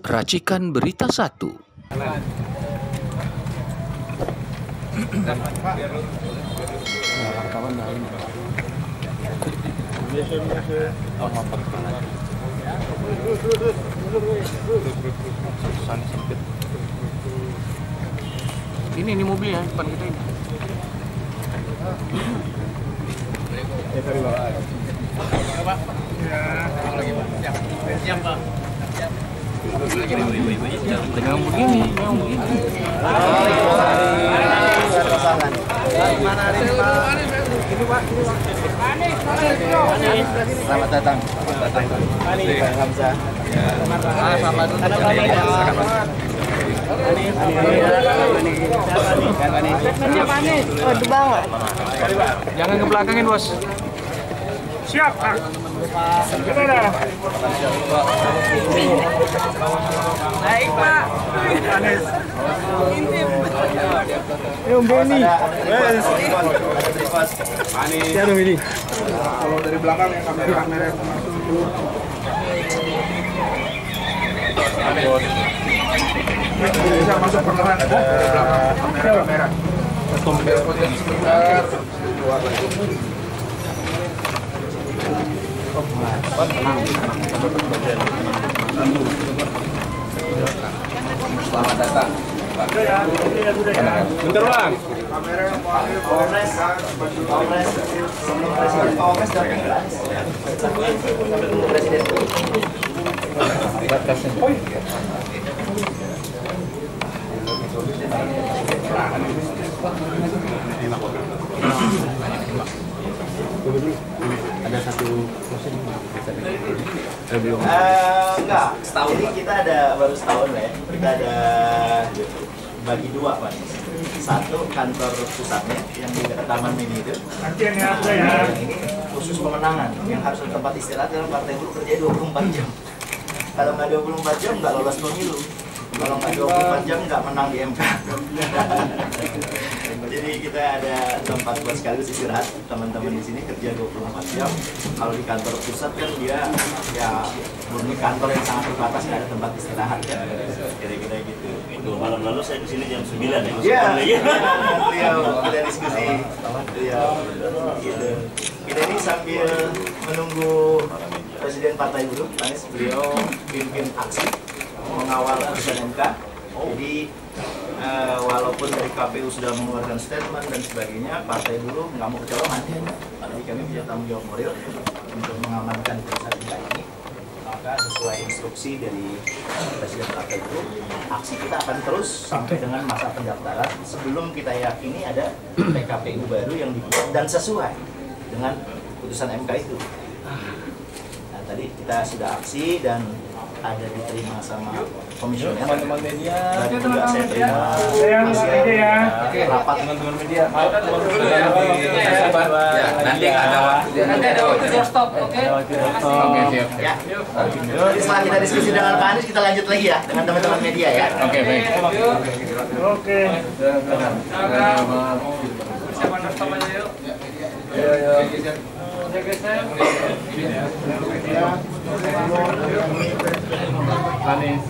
Racikan Berita 1. Ini mobilnya depan kita ini. Dengan begini. Selamat datang. Hamzah. Selamat Oh, itu banget. Jangan ke belakangin, Bos. Siap, Kak. Kita dah. Baik, Pak. Om Beni. Siapa ini? Kalau dari belakang ya kamera masuk dulu. Bisa masuk perlahan dari belakang kamera. Biar sebentar. Keluar lagi. Selamat datang. Bentar, Bang. Kamera yang panggil Polres. Sebelum Presiden Polres dan Presiden. Ada satu mesin enggak, setahun ini kita ada baru setahun ya. Kita ada bagi dua, Pak. Satu kantor pusatnya yang di Taman Mini itu. Nantian ya, ada ya. Ini khusus pemenangan yang harus ada tempat istirahat karena partai buruh kerja 24 jam. Kalau nggak 24 jam nggak lolos pemilu. Kalau nggak 24 jam nggak menang di MK. Jadi kita ada tempat buat sekaligus istirahat. Teman-teman di sini kerja 24 jam. Kalau di kantor pusat kan dia ya murni kantor yang sangat terbatas, nggak ada tempat istirahat kan. Kira-kira gitu. Itu malam lalu saya kesini jam 9 ya. Iya. Kita diskusi. Iya. Gitu. Kita ini sambil menunggu Presiden Partai Buruh, Anies, beliau pimpin aksi mengawal putusan MK. Jadi walaupun dari KPU sudah mengeluarkan statement dan sebagainya, Partai Buruh nggak mau kecolongan. Jadi kami punya tanggung jawab moral untuk mengamankan putusan MK ini. Maka sesuai instruksi dari Presiden Partai Buruh, aksi kita akan terus sampai dengan masa pendaftaran sebelum kita yakini ada PKPU baru yang dibuat dan sesuai dengan putusan MK itu. Nah, tadi kita sudah aksi dan ada diterima sama komisioner. Teman-teman media. Dan juga saya terima rapat teman-teman media. nanti ada waktu stop, oke? Oke, siap. Ya. Jadi setelah kita diskusi dengan Pak Anies, kita lanjut lagi ya dengan teman-teman media ya. Oke, baik. Oke. Siapa stop aja yuk. Anies.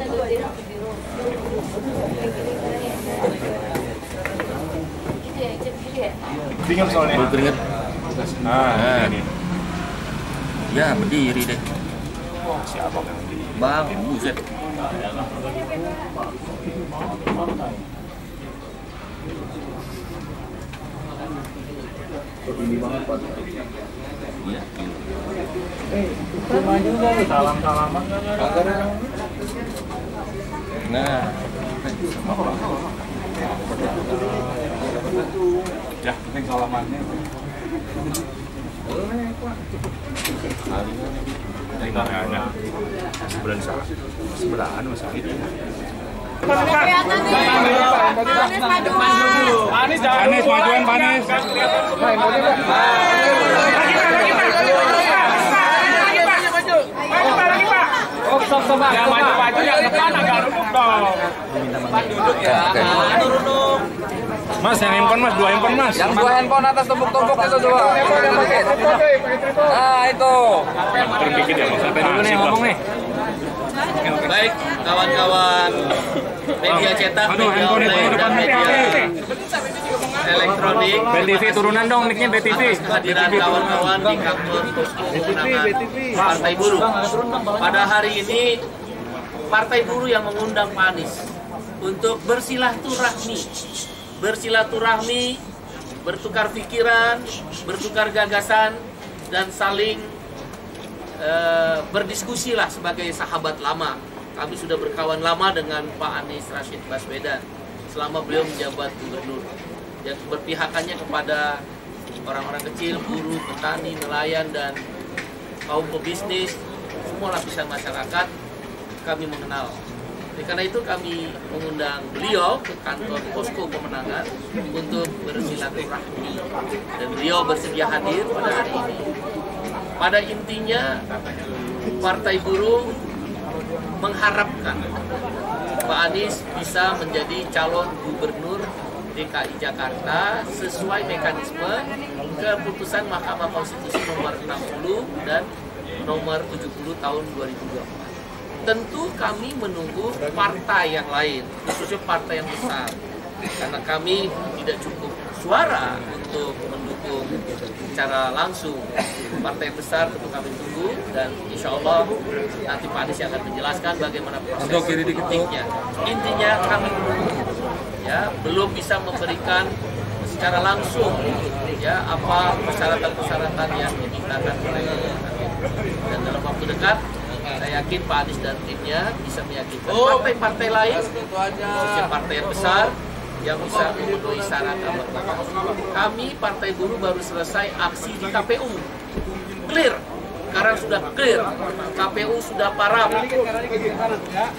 Dulu aja. Bingung soalnya. Keringet. Nah, ini. Ya, berdiri deh. Siapa yang berdiri? Bang, buset. Ini banget Pak. Iya. Cuma juga salam-salaman. Nah, Ya, penting salamannya. Kita ada sebelahan masalah itu. Anies majuan Anies. Yang maju-maju yang depan agak duduk dong. Duduk ya. Mas, yang handphone mas, 2 handphone mas. Yang 2 handphone atas tumpuk-tumpuk itu 2. Nah, itu. Berpikir ya, sampai dulu nih ngomong nih. Baik, kawan-kawan media cetak, media online, dan media elektronik. BTV turunan dong mic-nya BTV. Atas kehadiran kawan-kawan di kantor posko pemenangan Partai Buruh. Pada hari ini Partai Buruh yang mengundang Pak Anies untuk bersilaturahmi, bertukar pikiran, bertukar gagasan, dan saling berdiskusi lah sebagai sahabat lama. Kami sudah berkawan lama dengan Pak Anies Rashid Baswedan selama beliau menjabat gubernur, yang berpihakannya kepada orang-orang kecil, buruh, petani, nelayan, dan kaum pebisnis, semua lapisan masyarakat kami mengenal. Karena itu kami mengundang beliau ke kantor posko pemenangan untuk bersilaturahmi, dan beliau bersedia hadir pada hari ini. Pada intinya, Partai Buruh mengharapkan Pak Anies bisa menjadi calon gubernur DKI Jakarta sesuai mekanisme keputusan Mahkamah Konstitusi nomor 60 dan nomor 70 tahun 2024. Tentu kami menunggu partai yang lain, khususnya partai yang besar, karena kami tidak cukup suara untuk mendukung secara langsung. Partai besar tentu kami tunggu, dan insya Allah nanti Pak Anies akan menjelaskan bagaimana proses politiknya. Intinya kami menunggu, ya, belum bisa memberikan secara langsung ya apa persyaratan-persyaratan yang dimintakan oleh dan dalam waktu dekat saya yakin Pak Anies dan timnya bisa meyakinkan partai-partai lain, khususnya partai yang besar yang bisa memenuhi syarat ambang batas. Kami Partai Buruh baru selesai aksi di KPU, clear. Sekarang sudah clear, KPU sudah paraf,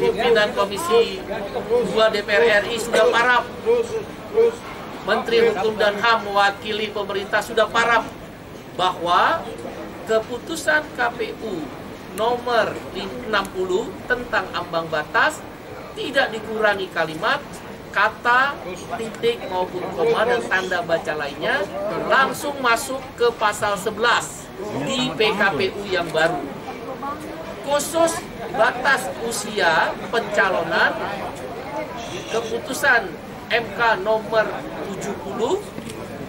pimpinan Komisi 2 DPR RI sudah paraf, Menteri Hukum dan HAM mewakili pemerintah sudah paraf bahwa keputusan KPU nomor 60 tentang ambang batas tidak dikurangi kalimat, kata, titik maupun koma dan tanda baca lainnya, langsung masuk ke pasal 11 di PKPU yang baru. Khusus batas usia pencalonan, keputusan MK nomor 70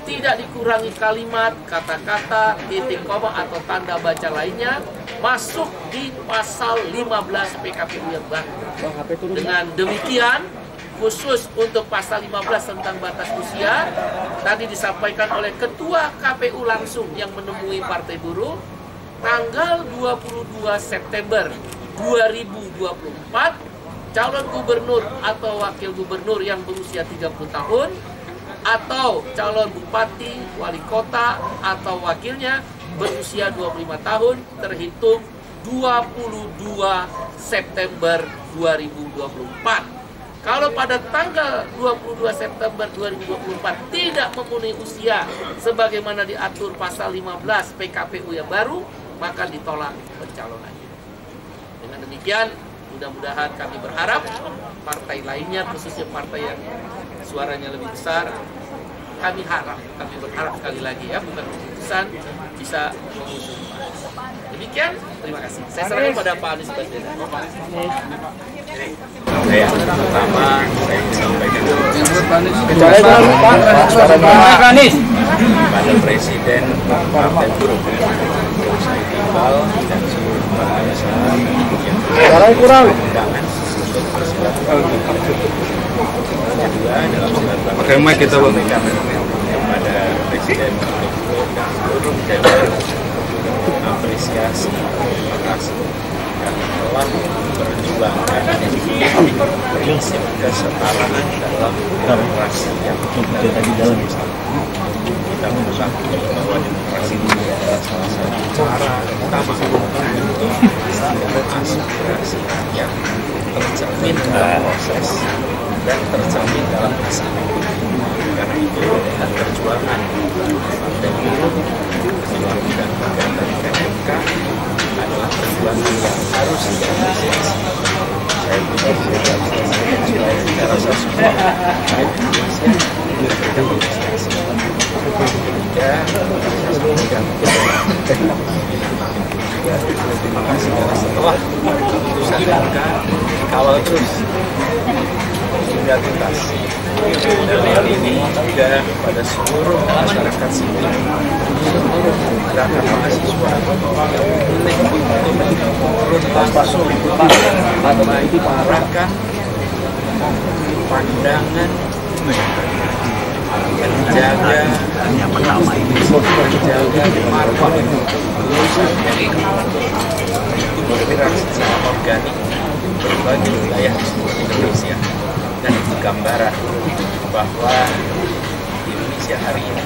tidak dikurangi kalimat, kata-kata, titik koma atau tanda baca lainnya, masuk di pasal 15 PKPU yang baru. Dengan demikian, khusus untuk pasal 15 tentang batas usia, tadi disampaikan oleh Ketua KPU langsung yang menemui Partai Buruh, tanggal 22 September 2024, calon gubernur atau wakil gubernur yang berusia 30 tahun, atau calon bupati, wali kota, atau wakilnya berusia 25 tahun, terhitung 22 September 2024. Kalau pada tanggal 22 September 2024 tidak memenuhi usia sebagaimana diatur pasal 15 PKPU yang baru, maka ditolak pencalonannya. Dengan demikian, mudah-mudahan kami berharap partai lainnya, khususnya partai yang suaranya lebih besar, kami berharap sekali lagi ya, bukan keputusan, bisa mengusung. Demikian, terima kasih. Saya serahkan pada Pak Anies Baswedan. Yang pertama saya ingin sampaikan kepada Presiden Partai Buruh, saya imbau dan seluruh bangsa yang undangan untuk bersilaturahmi. Kedua, dalam silaturahmi kita sampaikan kepada Presiden Partai Buruh dan seluruh jajaran apresiasi, terima kasih karena telah memperjuangkan prinsip kesetaraan dalam demokrasi yang kita jalani. Kita mengakui bahwa demokrasi itu adalah salah satu cara utama untuk aspirasi rakyat tercermin dalam proses dan tercermin dalam hasil. Karena itu dengan perjuangan Partai Buruh melakukan gugatan ke MK adalah perjuangan yang harus diapresiasi. Saya pikir saya rasa semua rakyat Indonesia memberikan apresiasi. Ketiga, saya sampaikan juga terima kasih karena setelah putusan MK dikawal terus hingga tuntas. Dan hal ini juga pada seluruh masyarakat sipil, seluruh gerakan mahasiswa yang penting untuk turun langsung menyuarakan pandangan, menjaga marwah itu bergerak secara organik berbagai wilayah di seluruh Indonesia. Dan itu gambaran bahwa di Indonesia hari ini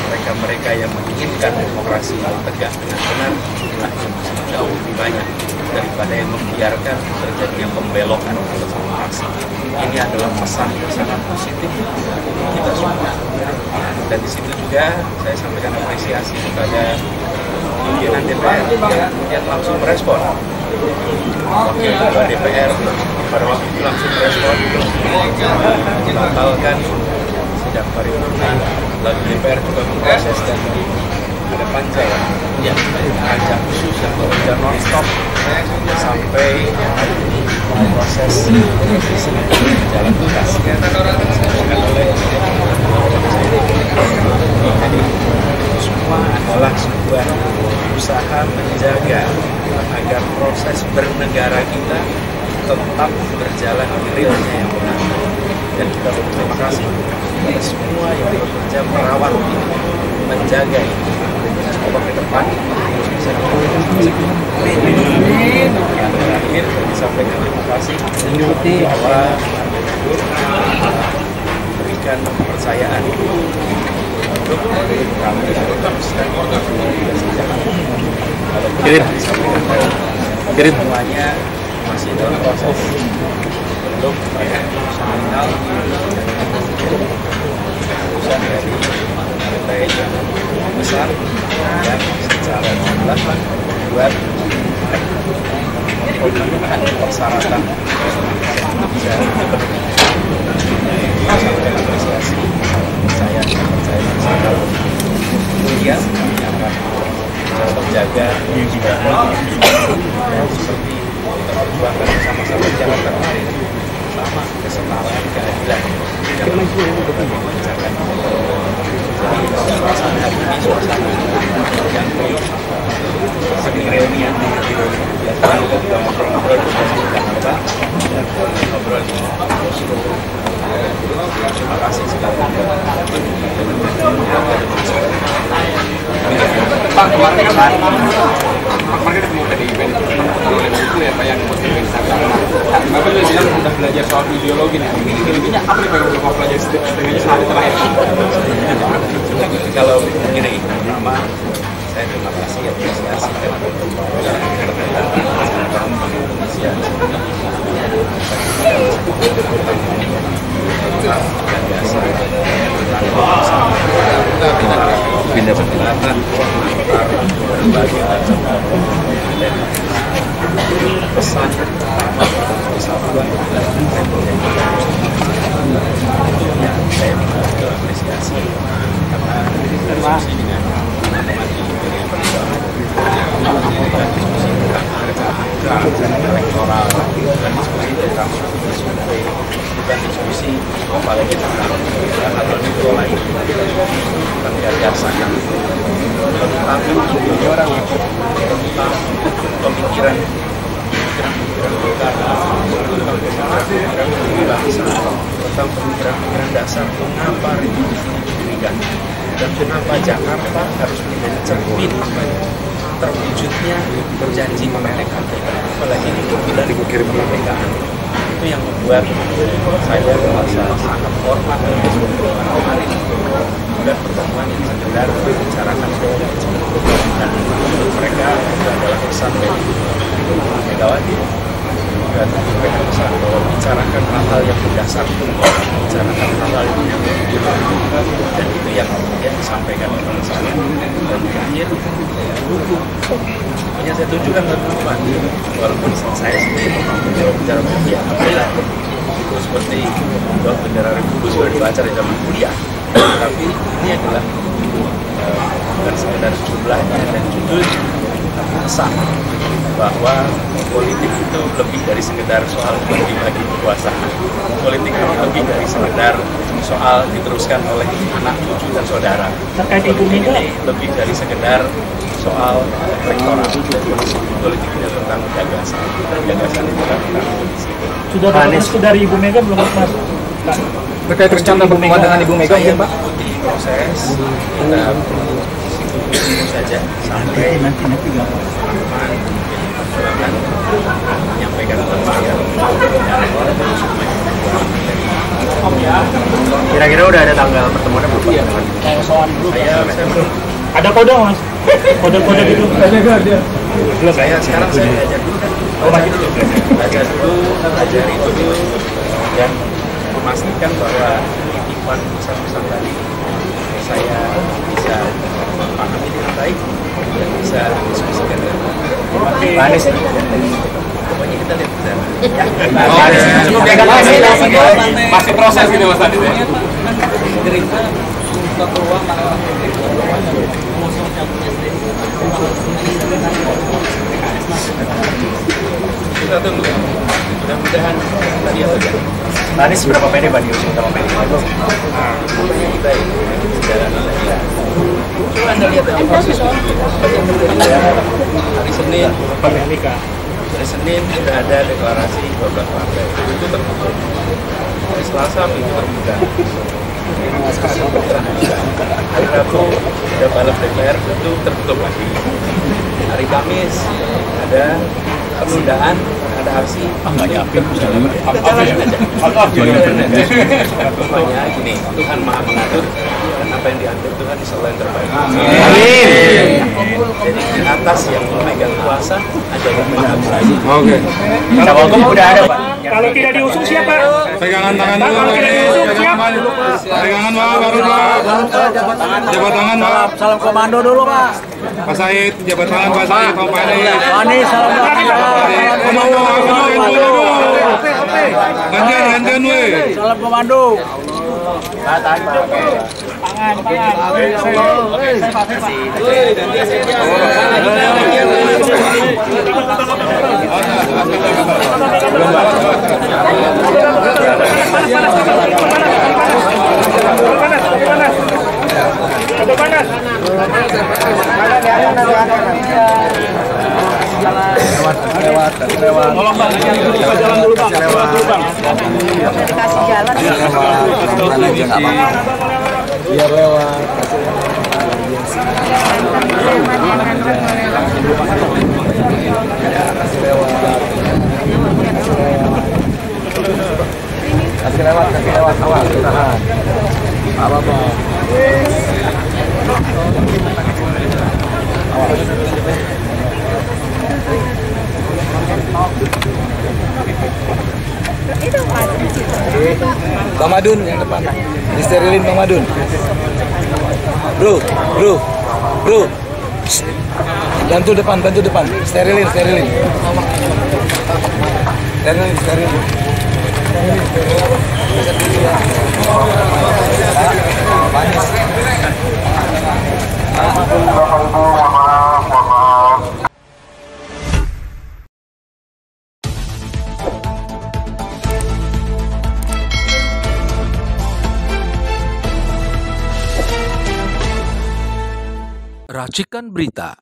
mereka-mereka yang menginginkan demokrasi yang tegak dengan benar jumlahnya masih jauh lebih banyak daripada yang membiarkan terjadinya pembelokan atas demokrasi. Ini adalah pesan yang sangat positif untuk kita semua. Dan di situ juga saya sampaikan apresiasi kepada pimpinan DPR yang kemudian langsung merespon. Wakil Ketua DPR pada waktu itu langsung merespon membatalkan sidang paripurna, lalu DPR juga memproses dan ada panjang khusus yang bekerja non-stop sampai proses revisi jalan tuntas disampaikan oleh jadi semua adalah sebuah usaha menjaga agar proses bernegara kita tetap berjalan di realnya yang benar. Dan kita berterima kasih kepada semua yang bekerja merawat ini, menjaga ini. Semoga ke depan terus bisa yang terakhir disampaikan terima kasih bahwa berikan kepercayaan untuk kami teruskan kalau semuanya masih dalam proses belum pada final keputusan dari partai yang besar dan secara jumlah membuat pemenuhan persyaratan bisa dipenuhi. Sampai apresiasi saya percaya sangat kemudian yang akan terjaga seperti kita perjuangkan bersama-sama di Jakarta kemarin sama kesetaraan keadilan yang menjaga. Jadi suasana hari ini suasana yang seni reunian biasanya kita ngobrol-ngobrol di Jakarta ngobrol di Oslo. Terima kasih sekali. Pak, kemarin kan ketemu tadi event oleh itu ya Pak yang Bapak juga bilang udah belajar soal ideologi nih. Ini apa nih Pak yang Bapak belajar setengahnya sehari terakhir? Kalau begini, pertama saya terima kasih apresiasi pindah penelatan berbagai macam pesan persatuan yang saya apresiasi karena diskusi dengan teman-teman di PDI Perjuangan bukan diskusi tentang elektoral, bukan diskusi tentang survei, bukan diskusi apalagi tentang hal-hal itu lain tentang gagasan tentang ide orang tentang pemikiran tentang pemikiran dasar mengapa Republik ini didirikan dan kenapa Jakarta harus menjadi cermin terwujudnya berjanji kemerdekaan kita, apalagi ini bila dikirim kemerdekaan. Itu yang membuat saya merasa sangat hormat dan kemarin bukan pertemuan yang sekedar membicarakan dan menurut mereka itu adalah pesan dari Megawati dan mereka pesan bahwa bicarakan hal-hal yang mendasar, bicarakan hal-hal yang dan itu yang kemudian disampaikan oleh saya dan terakhir dukung. Yang saya tunjukkan teman-teman, walaupun saya sendiri bicara kuliah, itu seperti bahwa bendera Republik sudah dibaca di zaman kuliah, tapi ini adalah bukan sekedar jumlahnya dan judulnya, tapi pesan bahwa politik itu lebih dari sekedar soal bagi-bagi kekuasaan. Politik itu lebih dari sekedar soal diteruskan oleh anak, cucu, dan saudara. Politik ini lebih dari sekedar soal rektorat. Politik itu tentang gagasan. Gagasan itu kan tentang polisi. Sudah dapat restu dari Ibu Mega belum, Mas? Terkait rencana pertemuan dengan Ibu Mega Saya mungkin, Pak? mengikuti proses, kita tunggu saja sampai teman-teman akan menyampaikan pendapat. Kira-kira udah ada tanggal pertemuannya belum? Iya. Saya menunggu. Ada kode, Mas? Kode-kode gitu. Saya sekarang saya belajar dulu kan. Belajar dulu dan memastikan bahwa titipan pesan-pesan tadi saya bisa memahami dengan baik dan bisa diskusikan dengan baik. Anies. Pokoknya kita lihat ke sana. Masih proses gitu Mas Anies ya? Gerindra buka peluang Kita tunggu. Mudah-mudahan kita lihat saja. Anies berapa pede Pak diusung sama pede? Pokoknya kita jalan saja. Coba Anda lihat aja proses dulu. Hari Senin, sudah ada deklarasi 12 partai. Itu terbuka. Hari Selasa itu terbuka. Hari Rabu ada balap DPR itu tertutup lagi. Hari Kamis ada penundaan, ada aksi. Pokoknya gini, Tuhan Maha mengatur dan apa yang diatur Tuhan insya Allah yang terbaik. Jadi di atas yang memegang kuasa ada yang memegang lagi. Oke. Cawagup udah ada Pak. Kalau tidak diusung siapa? Pegangan tangan dulu. Kalau tidak diusung siapa? Pegangan Pak, baru Pak. Jabat tangan Pak. Salam komando dulu Pak. Pak Said, jabat tangan Pak Said, Pak Anies. Anies salam komando. Gantian weh. Salam komando. Lewat. Tolong Bang, buka jalan dulu Bang. Kasih jalan. Biar lewat. Kasih lewat awal, tahan. Apa Bang? Bang Madun yang depan. Disterilin Bang Madun. Bro. Shh. Bantu depan. Sterilin. Racikan berita.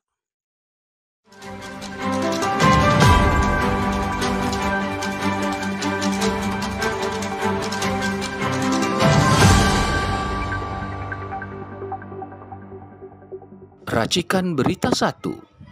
Racikan berita 1.